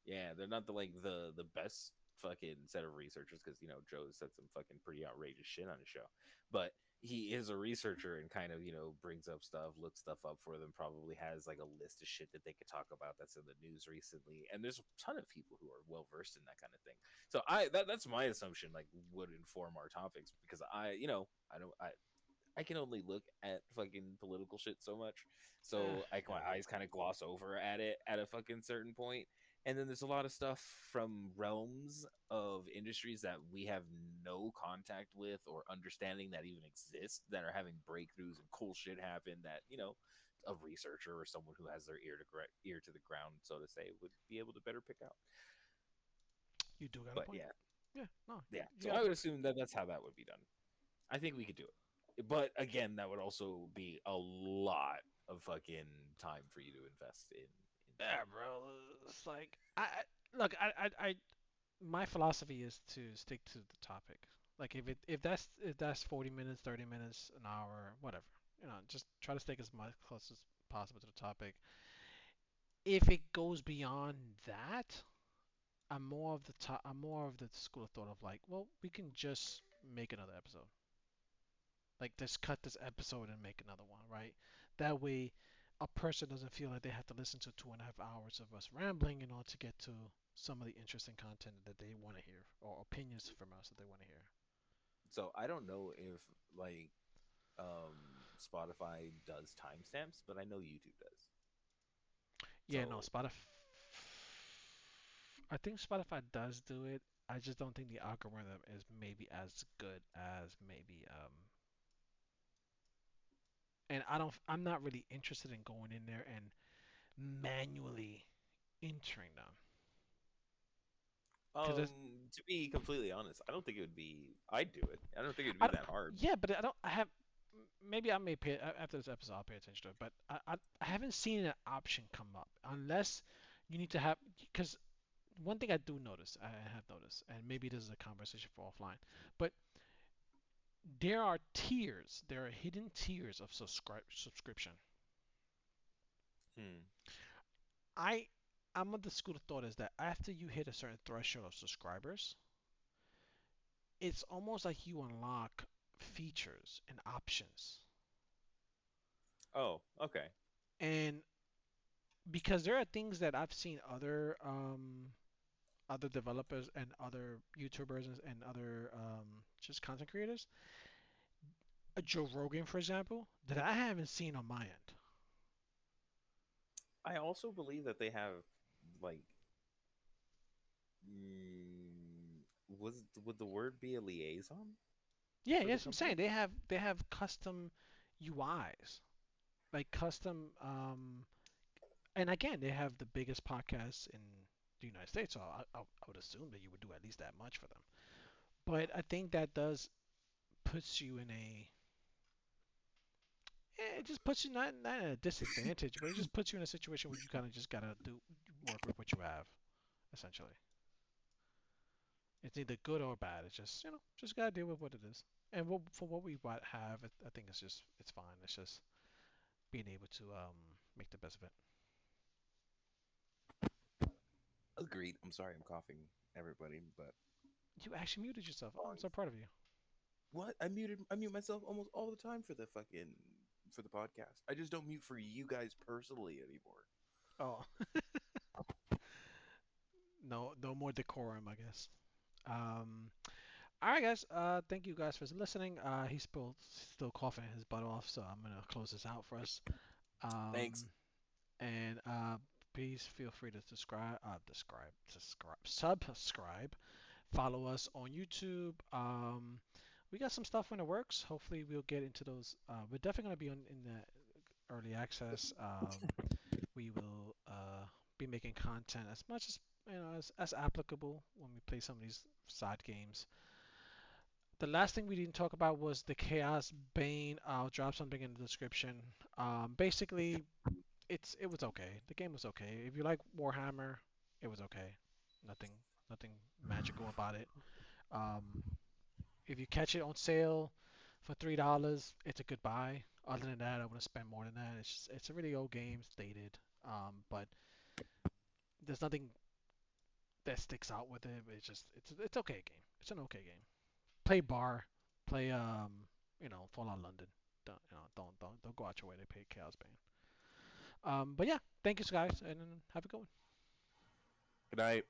Yeah, they're not the best fucking set of researchers because Joe said some fucking pretty outrageous shit on his show, but he is a researcher and kind of brings up stuff, looks stuff up for them, probably has like a list of shit that they could talk about that's in the news recently, and there's a ton of people who are well versed in that kind of thing. So that's my assumption, like would inform our topics because I don't I can only look at fucking political shit so much, so my Yeah. eyes kind of gloss over at it at a fucking certain point. And then there's a lot of stuff from realms of industries that we have no contact with or understanding that even exist that are having breakthroughs and cool shit happen that a researcher or someone who has their ear to the ground, so to say, would be able to better pick out. You do got a But point. yeah, Yeah, no, yeah. you So got a I would point. assume that that's how that would be done. I think we could do it. But again, that would also be a lot of fucking time for you to invest into. Yeah, bro. It's like look. My philosophy is to stick to the topic. Like if that's 40 minutes, 30 minutes, an hour, whatever. Just try to stick as much close as possible to the topic. If it goes beyond that, I'm more of the school of thought of like, well, we can just make another episode. Like just cut this episode and make another one, right? That way, a person doesn't feel like they have to listen to 2.5 hours of us rambling in order to get to some of the interesting content that they want to hear or opinions from us that they want to hear. So I don't know if like Spotify does timestamps, but I know YouTube does. Yeah, no, So Spotify. I think Spotify does do it. I just don't think the algorithm is maybe as good as maybe and I'm not really interested in going in there and manually entering them. Because to be completely honest, I don't think it would be. I'd do it. I don't think it'd I be don't, that hard. yeah, but I don't. I have maybe I may pay after this episode. I'll pay attention to it, but I haven't seen an option come up unless you need to have because one thing I do notice I have noticed, and maybe this is a conversation for offline, but there are tiers. There are hidden tiers of subscription. Hmm. I I'm of the school of thought is that after you hit a certain threshold of subscribers, it's almost like you unlock features and options. Oh, okay. And because there are things that I've seen other developers and other YouTubers and other just content creators, Joe Rogan for example, that I haven't seen on my end. I also believe that they have like would the word be a liaison Yeah, for the yes, I'm saying company? they have custom UIs, like custom and again they have the biggest podcasts in the United States, so I would assume that you would do at least that much for them. But I think that does puts you in a it just puts you not at a disadvantage, but it just puts you in a situation where you kind of just gotta do work with what you have, essentially. It's either good or bad. It's just just gotta deal with what it is. And for what we have, I think it's fine. It's just being able to make the best of it. Agreed. I'm sorry, I'm coughing, everybody, but You actually muted yourself. Oh, I'm songs. so proud of you. What? I mute myself almost all the time for the fucking for the podcast. I just don't mute for you guys personally anymore. Oh, no, no more decorum, I guess. Um, all right, guys. Thank you guys for listening. He's still coughing his butt off, so I'm gonna close this out for us. Thanks. Um, and please feel free to subscribe. Follow us on YouTube. We got some stuff in the works. Hopefully, we'll get into those. We're definitely gonna be in the early access. We will be making content as much as as applicable when we play some of these side games. The last thing we didn't talk about was the Chaos Bane. I'll drop something in the description. Basically, it was okay. The game was okay. If you like Warhammer, it was okay. Nothing nothing magical about it. Um, if you catch it on sale for $3, it's a good buy. Other than that, I wouldn't spend more than that. It's a really old game, it's dated. But there's nothing that sticks out with it. It's okay game. It's an okay game. Play bar, play Fallout London. Don't go out your way to play Chaosbane. But yeah, thank you guys, and have a good one. Good night.